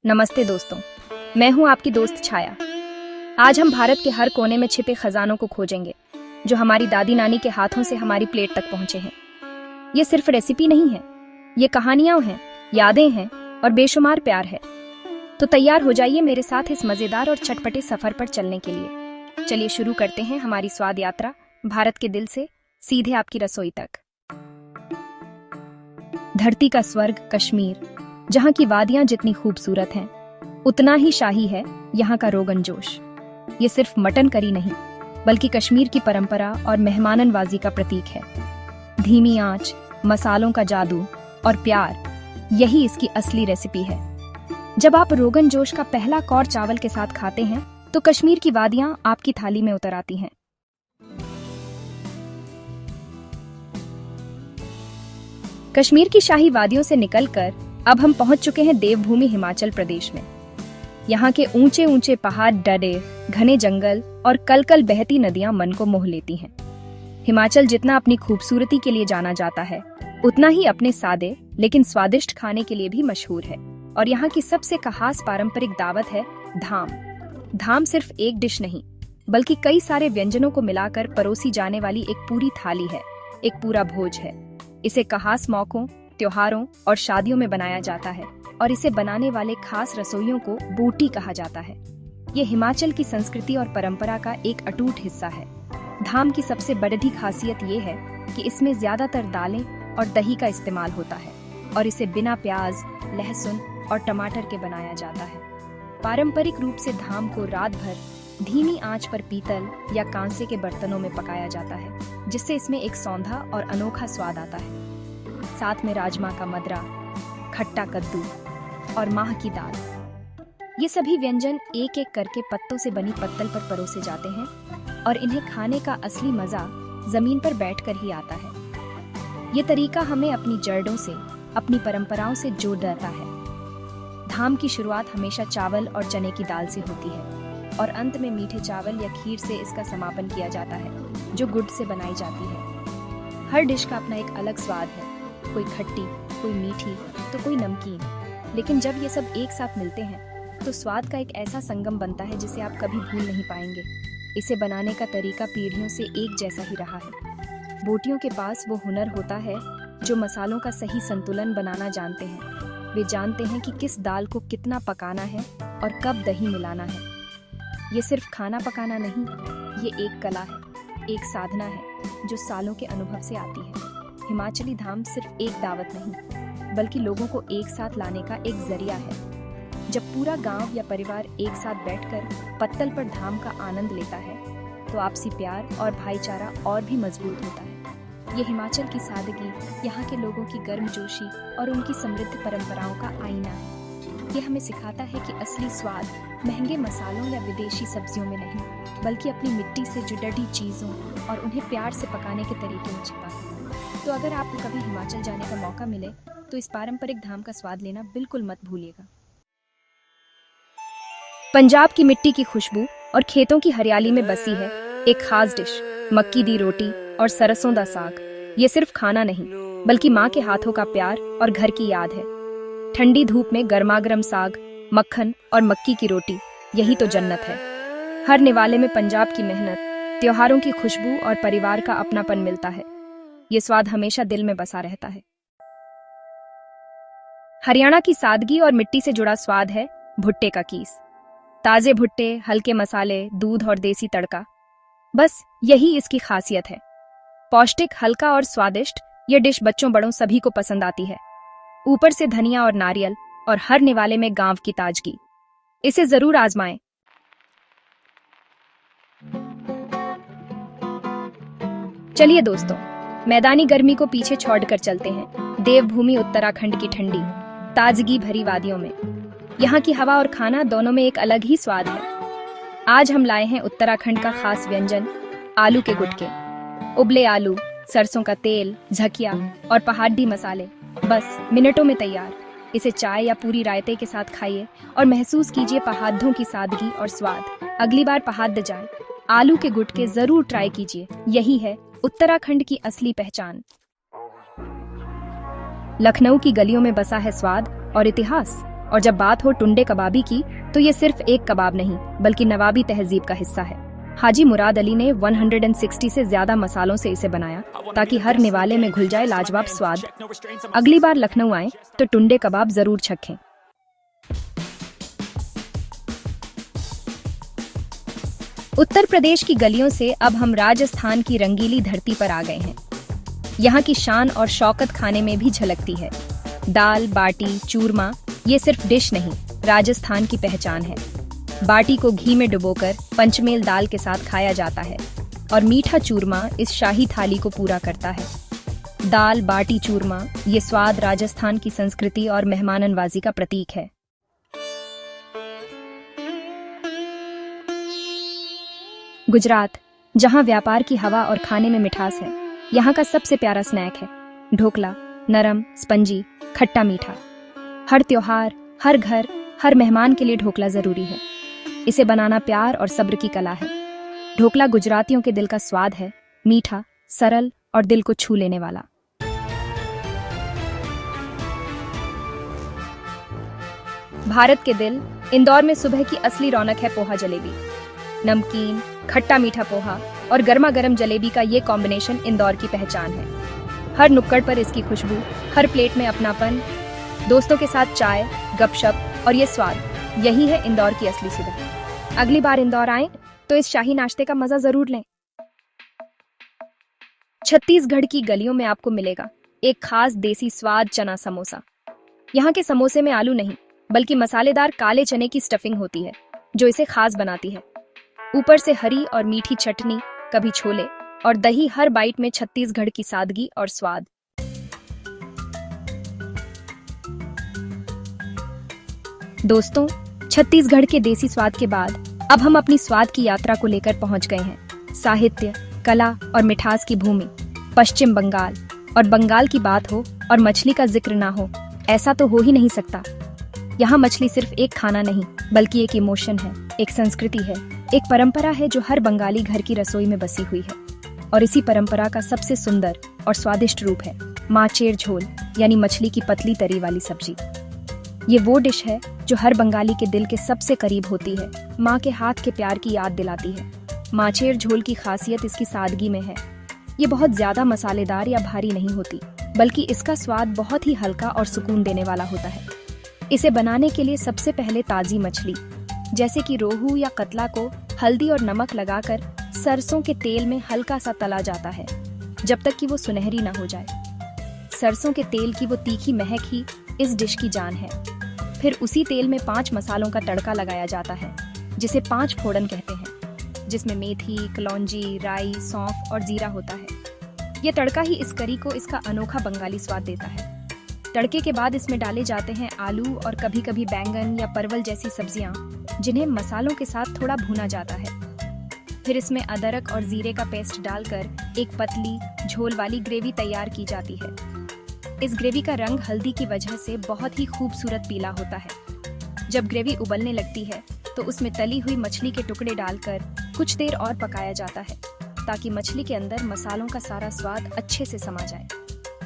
नमस्ते दोस्तों, मैं हूं आपकी दोस्त छाया। आज हम भारत के हर कोने में छिपे खजानों को खोजेंगे जो हमारी दादी नानी के हाथों से हमारी प्लेट तक पहुंचे हैं। ये सिर्फ रेसिपी नहीं है, ये कहानियां हैं, यादें हैं और बेशुमार प्यार है। तो तैयार हो जाइए मेरे साथ इस मजेदार और चटपटे सफर पर चलने के लिए। चलिए शुरू करते हैं हमारी स्वाद यात्रा भारत के दिल से सीधे आपकी रसोई तक। धरती का स्वर्ग कश्मीर, जहाँ की वादियां जितनी खूबसूरत हैं, उतना ही शाही है यहाँ का रोगन जोश। ये सिर्फ मटन करी नहीं, बल्कि कश्मीर की परंपरा और मेहमाननवाजी का प्रतीक है। धीमी आंच, मसालों का जादू और प्यार, यही इसकी असली रेसिपी है। जब आप रोगन जोश का पहला कौर चावल के साथ खाते हैं, तो कश्मीर की वादियां आपकी थाली में उतर आती हैं। कश्मीर की शाही वादियों से निकलकर अब हम पहुंच चुके हैं देवभूमि हिमाचल प्रदेश में। यहाँ के ऊंचे ऊंचे पहाड़, डरे घने जंगल और कल बहती नदियां मन को मोह लेती हैं। हिमाचल जितना अपनी खूबसूरती के लिए जाना जाता है, उतना ही अपने सादे लेकिन स्वादिष्ट खाने के लिए भी मशहूर है। और यहाँ की सबसे खास पारंपरिक दावत है धाम। धाम सिर्फ एक डिश नहीं, बल्कि कई सारे व्यंजनों को मिलाकर परोसी जाने वाली एक पूरी थाली है, एक पूरा भोज है। इसे खास मौकों, त्योहारों और शादियों में बनाया जाता है और इसे बनाने वाले खास रसोइयों को बोटी कहा जाता है। ये हिमाचल की संस्कृति और परंपरा का एक अटूट हिस्सा है। धाम की सबसे बड़ी खासियत ये है कि इसमें ज्यादातर दालें और दही का इस्तेमाल होता है और इसे बिना प्याज, लहसुन और टमाटर के बनाया जाता है। पारंपरिक रूप से धाम को रात भर धीमी आंच पर पीतल या कांसे के बर्तनों में पकाया जाता है, जिससे इसमें एक सौंधा और अनोखा स्वाद आता है। साथ में राजमा का मदरा, खट्टा कद्दू और माह की दाल, ये सभी व्यंजन एक एक करके पत्तों से बनी पत्तल पर परोसे जाते हैं और इन्हें खाने का असली मजा जमीन पर बैठकर ही आता है। ये तरीका हमें अपनी जड़ों से, अपनी परंपराओं से जोड़ देता है। धाम की शुरुआत हमेशा चावल और चने की दाल से होती है और अंत में मीठे चावल या खीर से इसका समापन किया जाता है, जो गुड़ से बनाई जाती है। हर डिश का अपना एक अलग स्वाद है, कोई खट्टी, कोई मीठी, तो कोई नमकीन। लेकिन जब ये सब एक साथ मिलते हैं, तो स्वाद का एक ऐसा संगम बनता है जिसे आप कभी भूल नहीं पाएंगे। इसे बनाने का तरीका पीढ़ियों से एक जैसा ही रहा है। बोटियों के पास वो हुनर होता है जो मसालों का सही संतुलन बनाना जानते हैं। वे जानते हैं कि किस दाल को कितना पकाना है और कब दही मिलाना है। ये सिर्फ खाना पकाना नहीं, ये एक कला है, एक साधना है जो सालों के अनुभव से आती है। हिमाचली धाम सिर्फ एक दावत नहीं, बल्कि लोगों को एक साथ लाने का एक जरिया है। जब पूरा गांव या परिवार एक साथ बैठकर पत्तल पर धाम का आनंद लेता है, तो आपसी प्यार और भाईचारा और भी मजबूत होता है। ये हिमाचल की सादगी, यहाँ के लोगों की गर्मजोशी और उनकी समृद्ध परंपराओं का आईना है। ये हमें सिखाता है कि असली स्वाद महंगे मसालों या विदेशी सब्जियों में नहीं, बल्कि अपनी मिट्टी से जुड़ी चीजों और उन्हें प्यार से पकाने के तरीके में छिपा है। तो अगर आपको कभी हिमाचल जाने का मौका मिले, तो इस पारंपरिक धाम का स्वाद लेना बिल्कुल मत भूलिएगा। पंजाब की मिट्टी की खुशबू और खेतों की हरियाली में बसी है एक खास डिश, मक्की दी रोटी और सरसों दा साग। ये सिर्फ खाना नहीं, बल्कि माँ के हाथों का प्यार और घर की याद है। ठंडी धूप में गर्मागर्म साग, मक्खन और मक्की की रोटी, यही तो जन्नत है। हर निवाले में पंजाब की मेहनत, त्योहारों की खुशबू और परिवार का अपनापन मिलता है। ये स्वाद हमेशा दिल में बसा रहता है। हरियाणा की सादगी और मिट्टी से जुड़ा स्वाद है भुट्टे का कीस। ताजे भुट्टे, हल्के मसाले, दूध और देसी तड़का, बस यही इसकी खासियत है। पौष्टिक, हल्का और स्वादिष्ट, ये डिश बच्चों बड़ों सभी को पसंद आती है। ऊपर से धनिया और नारियल और हर निवाले में गांव की ताजगी। इसे जरूर आजमाएं। चलिए दोस्तों, मैदानी गर्मी को पीछे छोड़कर चलते हैं देवभूमि उत्तराखंड की ठंडी, ताजगी भरी वादियों में। यहाँ की हवा और खाना दोनों में एक अलग ही स्वाद है। आज हम लाए हैं उत्तराखंड का खास व्यंजन, आलू के गुटके। उबले आलू, सरसों का तेल, झकिया और पहाड़ी मसाले, बस मिनटों में तैयार। इसे चाय या पूरी रायते के साथ खाइए और महसूस कीजिए पहाड़ों की सादगी और स्वाद। अगली बार पहाड़ जाएं, आलू के गुटके जरूर ट्राई कीजिए। यही है उत्तराखंड की असली पहचान। लखनऊ की गलियों में बसा है स्वाद और इतिहास, और जब बात हो टुंडे कबाबी की, तो ये सिर्फ एक कबाब नहीं बल्कि नवाबी तहजीब का हिस्सा है। हाजी मुराद अली ने 160 से ज्यादा मसालों से इसे बनाया ताकि हर निवाले में घुल जाए लाजवाब स्वाद। अगली बार लखनऊ आए तो टुंडे कबाब जरूर चखें। उत्तर प्रदेश की गलियों से अब हम राजस्थान की रंगीली धरती पर आ गए हैं। यहाँ की शान और शौकत खाने में भी झलकती है। दाल बाटी चूरमा ये सिर्फ डिश नहीं, राजस्थान की पहचान है। बाटी को घी में डुबोकर पंचमेल दाल के साथ खाया जाता है और मीठा चूरमा इस शाही थाली को पूरा करता है। दाल बाटी चूरमा ये स्वाद राजस्थान की संस्कृति और मेहमाननवाजी का प्रतीक है। गुजरात, जहां व्यापार की हवा और खाने में मिठास है, यहाँ का सबसे प्यारा स्नैक है ढोकला। नरम, स्पंजी, खट्टा मीठा। हर त्योहार, हर घर, हर मेहमान के लिए ढोकला जरूरी है। इसे बनाना प्यार और सब्र की कला है। ढोकला गुजरातियों के दिल का स्वाद है, मीठा, सरल और दिल को छू लेने वाला। भारत के दिल इंदौर में सुबह की असली रौनक है पोहा जलेबी। नमकीन, खट्टा मीठा पोहा और गर्मा गर्म जलेबी का ये कॉम्बिनेशन इंदौर की पहचान है। हर नुक्कड़ पर इसकी खुशबू, हर प्लेट में अपनापन, दोस्तों के साथ चाय, गपशप और ये स्वाद, यही है इंदौर की असली सुबह। अगली बार इंदौर आएं तो इस शाही नाश्ते का मजा जरूर लें। छत्तीसगढ़ की गलियों में आपको मिलेगा एक खास देसी स्वाद चना समोसा। यहाँ के समोसे में आलू नहीं बल्कि मसालेदार काले चने की स्टफिंग होती है जो इसे खास बनाती है। ऊपर से हरी और मीठी चटनी, कभी छोले और दही, हर बाइट में छत्तीसगढ़ की सादगी और स्वाद। दोस्तों, छत्तीसगढ़ के देसी स्वाद के बाद अब हम अपनी स्वाद की यात्रा को लेकर पहुंच गए हैं साहित्य, कला और मिठास की भूमि पश्चिम बंगाल। और बंगाल की बात हो और मछली का जिक्र ना हो, ऐसा तो हो ही नहीं सकता। यहाँ मछली सिर्फ एक खाना नहीं बल्कि एक इमोशन है, एक संस्कृति है, एक परंपरा है जो हर बंगाली घर की रसोई में बसी हुई है। और इसी परंपरा का सबसे सुंदर और स्वादिष्ट रूप है माचेर झोल, यानी मछली की पतली तरी वाली सब्जी। ये वो डिश है जो हर बंगाली के दिल के सबसे करीब होती है, माँ के हाथ के प्यार की याद दिलाती है। माचेर झोल की खासियत इसकी सादगी में है। ये बहुत ज्यादा मसालेदार या भारी नहीं होती, बल्कि इसका स्वाद बहुत ही हल्का और सुकून देने वाला होता है। इसे बनाने के लिए सबसे पहले ताजी मछली जैसे कि रोहू या कतला को हल्दी और नमक लगाकर सरसों के तेल में हल्का सा तला जाता है जब तक कि वो सुनहरी ना हो जाए। सरसों के तेल की वो तीखी महक ही इस डिश की जान है। फिर उसी तेल में 5 मसालों का तड़का लगाया जाता है जिसे 5 फोड़न कहते हैं, जिसमें मेथी, कलौंजी, राई, सौंफ और जीरा होता है। ये तड़का ही इस करी को इसका अनोखा बंगाली स्वाद देता है। तड़के के बाद इसमें डाले जाते हैं आलू और कभी कभी बैंगन या परवल जैसी सब्जियां, जिन्हें मसालों के साथ थोड़ा भुना जाता है। फिर इसमें अदरक और जीरे का पेस्ट डालकर एक पतली झोल वाली ग्रेवी तैयार की जाती है। इस ग्रेवी का रंग हल्दी की वजह से बहुत ही खूबसूरत पीला होता है। जब ग्रेवी उबलने लगती है तो उसमें तली हुई मछली के टुकड़े डालकर कुछ देर और पकाया जाता है ताकि मछली के अंदर मसालों का सारा स्वाद अच्छे से समा जाए।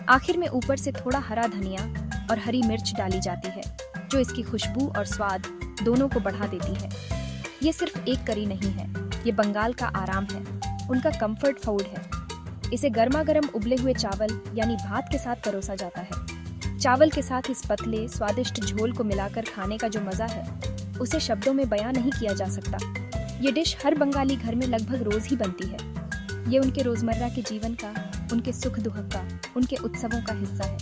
आखिर में ऊपर से थोड़ा हरा धनिया और हरी मिर्च डाली जाती है जो इसकी खुशबू और स्वाद दोनों को बढ़ा देती है। ये सिर्फ एक करी नहीं है, ये बंगाल का आराम है, उनका कंफर्ट फूड है। इसे गर्मा गर्म उबले हुए चावल यानी भात के साथ परोसा जाता है। चावल के साथ इस पतले स्वादिष्ट झोल को मिलाकर खाने का जो मजा है उसे शब्दों में बयां नहीं किया जा सकता। ये डिश हर बंगाली घर में लगभग रोज ही बनती है। ये उनके रोजमर्रा के जीवन का, उनके सुख दुख का, उनके उत्सवों का हिस्सा है।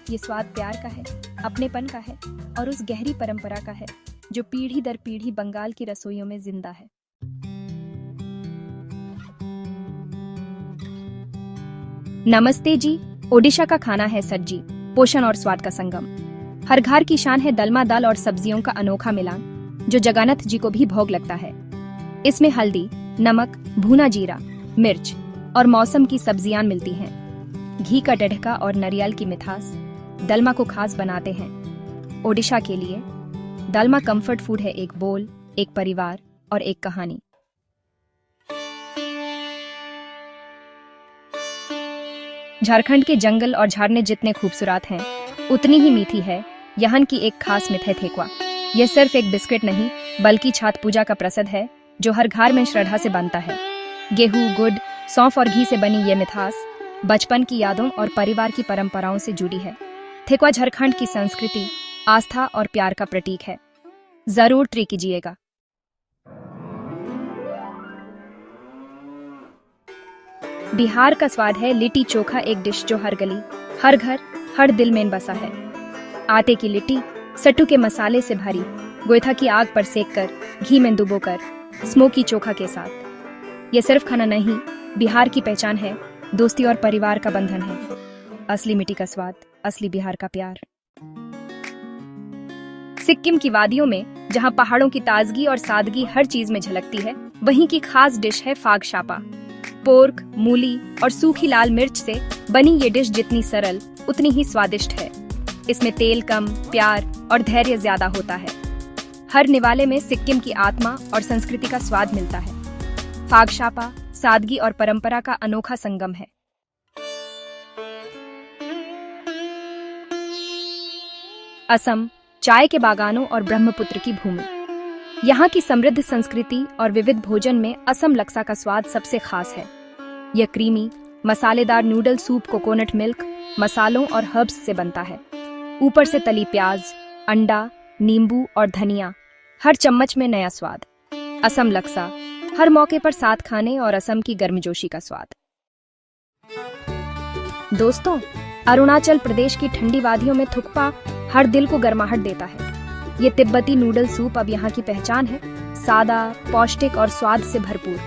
ये स्वाद प्यार का है, अपनेपन का है और उस गहरी परंपरा का है जो पीढ़ी दर पीढ़ी बंगाल की रसोइयों में जिंदा है। नमस्ते जी। ओडिशा का खाना है सज्जी, पोषण और स्वाद का संगम। हर घर की शान है दलमा दाल और सब्जियों का अनोखा मिलान जो जगन्नाथ जी को भी भोग लगता है। इसमें हल्दी, नमक, भुना जीरा, मिर्च और मौसम की सब्जियां मिलती हैं। घी का टढ़का और नारियल की मिठास दलमा को खास बनाते हैं। ओडिशा के लिए दलमा कंफर्ट फूड है, एक बोल, एक परिवार और एक कहानी। झारखंड के जंगल और झरने जितने खूबसूरत हैं उतनी ही मीठी है यहाँ की एक खास मिथ है ठेकुआ। यह सिर्फ एक बिस्किट नहीं बल्कि छठ पूजा का प्रसाद है जो हर घर में श्रद्धा से बनता है। गेहूं, गुड़, सौंफ और घी से बनी ये मिठास बचपन की यादों और परिवार की परंपराओं से जुड़ी है। ठेकुआ झारखंड की संस्कृति, आस्था और प्यार का प्रतीक है। जरूर ट्राई कीजिएगा। बिहार का स्वाद है लिट्टी चोखा, एक डिश जो हर गली, हर घर, हर दिल में बसा है। आटे की लिट्टी सट्टू के मसाले से भरी, गोईठा की आग पर सेककर, घी में डुबोकर, स्मोकी चोखा के साथ। यह सिर्फ खाना नहीं, बिहार की पहचान है, दोस्ती और परिवार का बंधन है। असली मिट्टी का स्वाद, असली बिहार का प्यार। सिक्किम की वादियों में जहां पहाड़ों की ताजगी और सादगी हर चीज में झलकती है, वहीं की खास डिश है फाग शापा। पोर्क, मूली और सूखी लाल मिर्च से बनी ये डिश जितनी सरल उतनी ही स्वादिष्ट है। इसमें तेल कम, प्यार और धैर्य ज्यादा होता है। हर निवाले में सिक्किम की आत्मा और संस्कृति का स्वाद मिलता है। फाग शापा सादगी और परंपरा का अनोखा संगम है। असम चाय के बागानों और ब्रह्मपुत्र की भूमि। यहाँ की समृद्ध संस्कृति और विविध भोजन में असम लक्सा का स्वाद सबसे खास है। यह क्रीमी, मसालेदार नूडल सूप कोकोनट मिल्क, मसालों और हर्ब्स से बनता है। ऊपर से तली प्याज, अंडा, नींबू और धनिया, हर चम्मच में नया स्वाद। असम लक्सा हर मौके पर साथ खाने और असम की गर्मजोशी का स्वाद। दोस्तों, अरुणाचल प्रदेश की ठंडी वादियों में थुक्पा हर दिल को गर्माहट देता है। ये तिब्बती नूडल सूप अब यहाँ की पहचान है। सादा, पौष्टिक और स्वाद से भरपूर।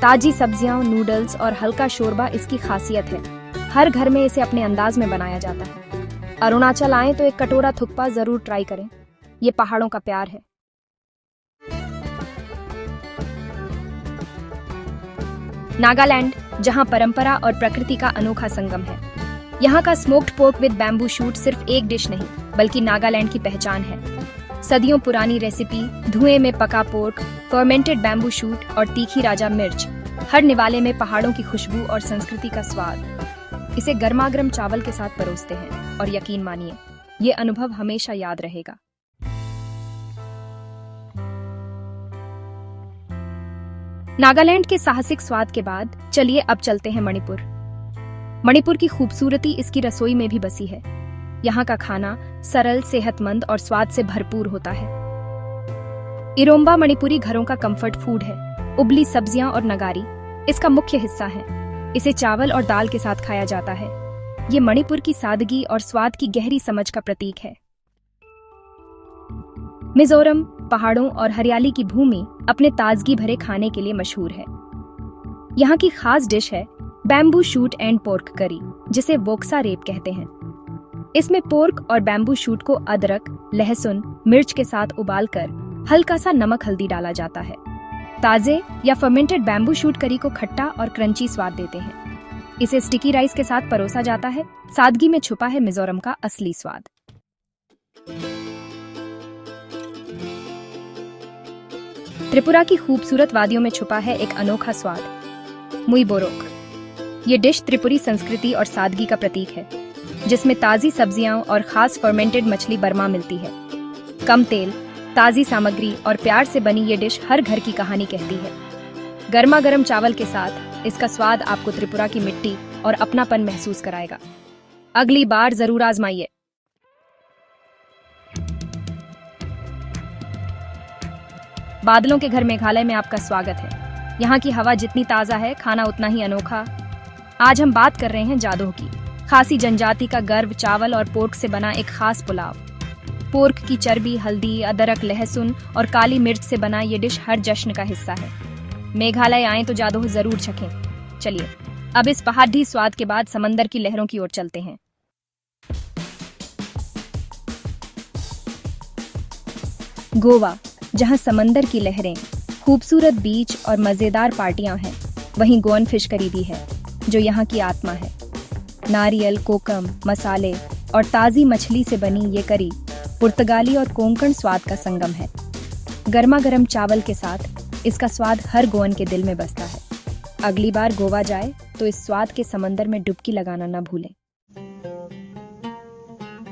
ताजी सब्जियां, नूडल्स और हल्का शोरबा इसकी खासियत है। हर घर में इसे अपने अंदाज में बनाया जाता है। अरुणाचल आए तो एक कटोरा थुक्पा जरूर ट्राई करें। ये पहाड़ों का प्यार है। नागालैंड, जहां परंपरा और प्रकृति का अनोखा संगम है। यहाँ का smoked pork with bamboo shoot सिर्फ एक डिश नहीं बल्कि नागालैंड की पहचान है। सदियों पुरानी रेसिपी, धुएं में पका पोर्क, फर्मेंटेड बैम्बू शूट और तीखी राजा मिर्च, हर निवाले में पहाड़ों की खुशबू और संस्कृति का स्वाद। इसे गर्मागर्म चावल के साथ परोसते हैं और यकीन मानिए, ये अनुभव हमेशा याद रहेगा। नागालैंड के साहसिक स्वाद के बाद चलिए अब चलते हैं मणिपुर। मणिपुर की खूबसूरती इसकी रसोई में भी बसी है। यहाँ का खाना सरल, सेहतमंद और स्वाद से भरपूर होता है। इरोम्बा मणिपुरी घरों का कंफर्ट फूड है। उबली सब्जियां और नगारी इसका मुख्य हिस्सा है। इसे चावल और दाल के साथ खाया जाता है। ये मणिपुर की सादगी और स्वाद की गहरी समझ का प्रतीक है। मिजोरम पहाड़ों और हरियाली की भूमि अपने ताजगी भरे खाने के लिए मशहूर है। यहाँ की खास डिश है बैम्बू शूट एंड पोर्क करी, जिसे वोक्सा रेप कहते हैं। इसमें पोर्क और बैम्बू शूट को अदरक, लहसुन, मिर्च के साथ उबालकर हल्का सा नमक हल्दी डाला जाता है। ताजे या फर्मेंटेड बैम्बू शूट करी को खट्टा और क्रंची स्वाद देते हैं। इसे स्टिकी राइस के साथ परोसा जाता है। सादगी में छुपा है मिजोरम का असली स्वाद। त्रिपुरा की खूबसूरत वादियों में छुपा है एक अनोखा स्वाद, मुई बोरोक। ये डिश त्रिपुरी संस्कृति और सादगी का प्रतीक है, जिसमें ताजी सब्जियां और खास फर्मेंटेड मछली बर्मा मिलती है। कम तेल, ताजी सामग्री और प्यार से बनी ये डिश हर घर की कहानी कहती है। गर्मा गर्म चावल के साथ इसका स्वाद आपको त्रिपुरा की मिट्टी और अपनापन महसूस कराएगा। अगली बार जरूर आजमाइए। बादलों के घर मेघालय में आपका स्वागत है। यहाँ की हवा जितनी ताजा है, खाना उतना ही अनोखा। आज हम बात कर रहे हैं जादोह की। खासी जनजाति का गर्व चावल और पोर्क से बना एक खास पुलाव। पोर्क की चर्बी, हल्दी, अदरक, लहसुन और काली मिर्च से बना ये डिश हर जश्न का हिस्सा है। मेघालय आए तो जादोह जरूर चखें। चलिए अब इस पहाड़ी स्वाद के बाद समंदर की लहरों की ओर चलते हैं। गोवा, जहां समंदर की लहरें, खूबसूरत बीच और मजेदार पार्टियां हैं, वहीं गोवन फिश करी भी है, जो यहाँ की आत्मा है। नारियल, कोकम, मसाले और ताजी मछली से बनी ये करी पुर्तगाली और कोंकण स्वाद का संगम है। गर्मा गर्म चावल के साथ इसका स्वाद हर गोवन के दिल में बसता है। अगली बार गोवा जाए तो इस स्वाद के समंदर में डुबकी लगाना न भूलें।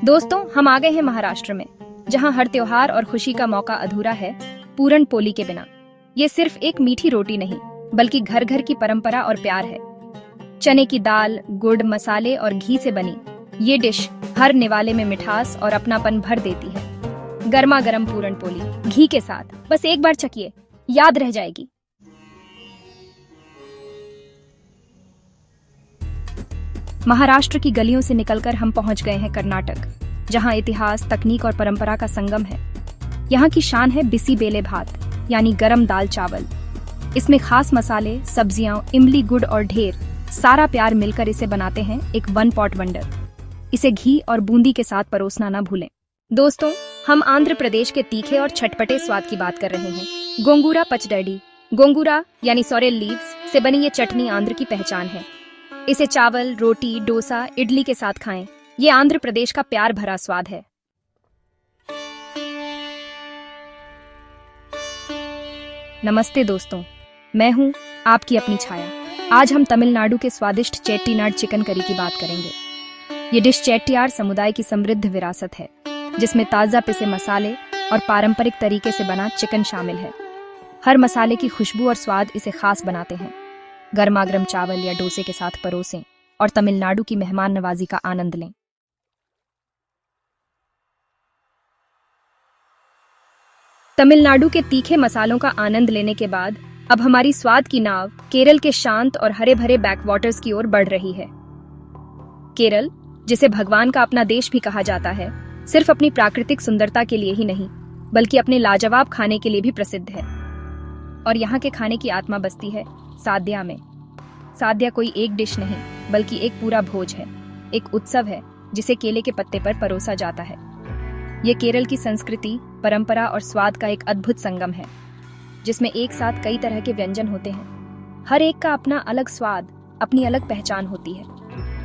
दोस्तों, हम आ गए हैं महाराष्ट्र में, जहां हर त्योहार और खुशी का मौका अधूरा है पूरन पोली के बिना। ये सिर्फ एक मीठी रोटी नहीं, बल्कि घर घर की परंपरा और प्यार है। चने की दाल, गुड़, मसाले और घी से बनी ये डिश हर निवाले में मिठास और अपनापन भर देती है। गर्मा गर्म पूरन पोली घी के साथ बस एक बार चखिए, याद रह जाएगी। महाराष्ट्र की गलियों से निकलकर हम पहुंच गए हैं कर्नाटक, जहां इतिहास, तकनीक और परंपरा का संगम है। यहाँ की शान है बिसी बेले भात, यानी गरम दाल चावल। इसमें खास मसाले, सब्जियां, इमली, गुड़ और ढेर सारा प्यार मिलकर इसे बनाते हैं एक वन पॉट वंडर। इसे घी और बूंदी के साथ परोसना ना भूलें। दोस्तों, हम आंध्र प्रदेश के तीखे और छटपटे स्वाद की बात कर रहे हैं। गोंगूरा पचडैडी, गोंगूरा यानी सोरेल लीव्स से बनी ये चटनी आंध्र की पहचान है। इसे चावल, रोटी, डोसा, इडली के साथ खाएं। ये आंध्र प्रदेश का प्यार भरा स्वाद है। नमस्ते दोस्तों, मैं हूं आपकी अपनी छाया। आज हम तमिलनाडु के स्वादिष्ट चेट्टीनाड चिकन करी की बात करेंगे। ये डिश चेट्टियार समुदाय की समृद्ध विरासत है, जिसमें ताजा पिसे मसाले और पारंपरिक तरीके से बना चिकन शामिल है। हर मसाले की खुशबू और स्वाद इसे खास बनाते हैं। गर्मागर्म चावल या डोसे के साथ परोसें और तमिलनाडु की मेहमान नवाजी का आनंद लें। तमिलनाडु के तीखे मसालों का आनंद लेने के बाद अब हमारी स्वाद की नाव केरल के शांत और हरे भरे बैकवाटर्स की ओर बढ़ रही है। केरल, जिसे भगवान का अपना देश भी कहा जाता है, सिर्फ अपनी प्राकृतिक सुंदरता के लिए ही नहीं, बल्कि अपने लाजवाब खाने के लिए भी प्रसिद्ध है। और यहाँ के खाने की आत्मा बसती है साद्या में। साद्या कोई एक डिश नहीं, बल्कि एक पूरा भोज है, एक उत्सव है जिसे केले के पत्ते पर परोसा जाता है। ये केरल की संस्कृति, परंपरा और स्वाद का एक अद्भुत संगम है, जिसमें एक साथ कई तरह के व्यंजन होते हैं। हर एक का अपना अलग स्वाद, अपनी अलग पहचान होती है,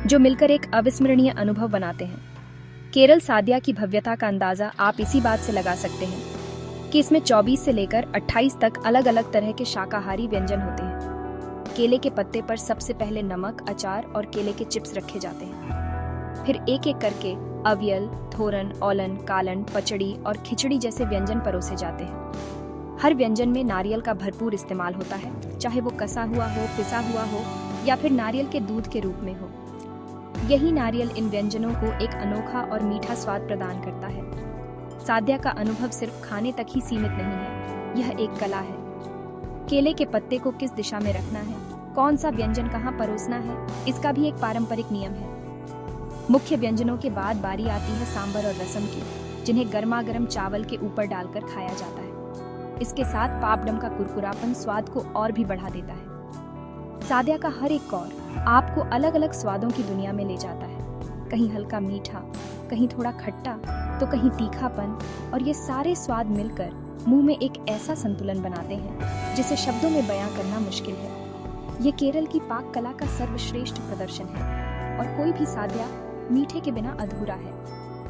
जो मिलकर एक अविस्मरणीय अनुभव बनाते हैं। केरल साद्या की भव्यता का अंदाजा आप इसी बात से लगा सकते हैं कि इसमें 24 से लेकर 28 तक अलग अलग तरह के शाकाहारी व्यंजन होते हैं। केले के पत्ते पर सबसे पहले नमक, अचार और केले के चिप्स रखे जाते हैं। फिर एक एक करके अवियल, थोरन, ओलन, कालन, पचड़ी और खिचड़ी जैसे व्यंजन परोसे जाते हैं। हर व्यंजन में नारियल का भरपूर इस्तेमाल होता है, चाहे वो कसा हुआ हो, पिसा हुआ हो या फिर नारियल के दूध के रूप में हो। यही नारियल इन व्यंजनों को एक अनोखा और मीठा स्वाद प्रदान करता है। साद्या का अनुभव सिर्फ खाने तक ही सीमित नहीं है, यह एक कला है। केले के पत्ते को किस दिशा में रखना है, कौन सा व्यंजन कहाँ परोसना है, इसका भी एक पारंपरिक नियम है। मुख्य व्यंजनों के बाद बारी आती है सांबर और रसम की, जिन्हें गर्मा गर्म चावल के ऊपर डालकर खाया जाता है। इसके साथ पापड़म का कुरकुरापन स्वाद को और भी बढ़ा देता है। साद्या का हर एक कौर आपको अलग अलग स्वादों की दुनिया में ले जाता है। कहीं हल्का मीठा, कहीं थोड़ा खट्टा, तो कहीं तीखापन, और ये सारे स्वाद मिलकर मुंह में एक ऐसा संतुलन बनाते हैं जिसे शब्दों में बयां करना मुश्किल है। ये केरल की पाक कला का सर्वश्रेष्ठ प्रदर्शन है, और कोई भी साद्या मीठे के बिना अधूरा है।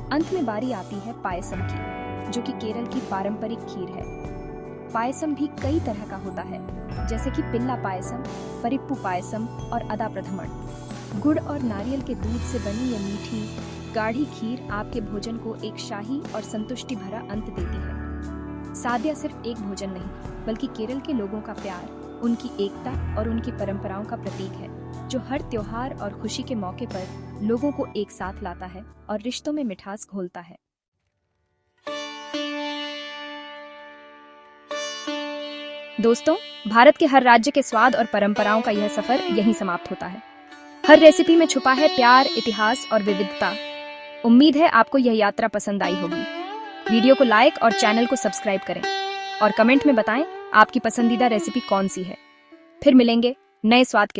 अंत में बारी आती है पायसम की, जो कि केरल की पारंपरिक खीर है। पायसम भी कई तरह का होता है, जैसे कि पिल्ला पायसम, परिप्पू पायसम और अदा प्रथमन। गुड़ और नारियल के दूध से बनी ये मीठी गाढ़ी खीर आपके भोजन को एक शाही और संतुष्टि भरा अंत देती है। साद्या सिर्फ एक भोजन नहीं, बल्कि केरल के लोगों का प्यार, उनकी एकता और उनकी परंपराओं का प्रतीक है, जो हर त्योहार और खुशी के मौके पर लोगों को एक साथ लाता है और रिश्तों में मिठास घोलता है। दोस्तों, भारत के हर राज्य के स्वाद और परंपराओं का यह सफर यहीं समाप्त होता है। हर रेसिपी में छुपा है प्यार, इतिहास और विविधता। उम्मीद है आपको यह यात्रा पसंद आई होगी। वीडियो को लाइक और चैनल को सब्सक्राइब करें और कमेंट में बताएं आपकी पसंदीदा रेसिपी कौन सी है। फिर मिलेंगे नए स्वाद के साथ।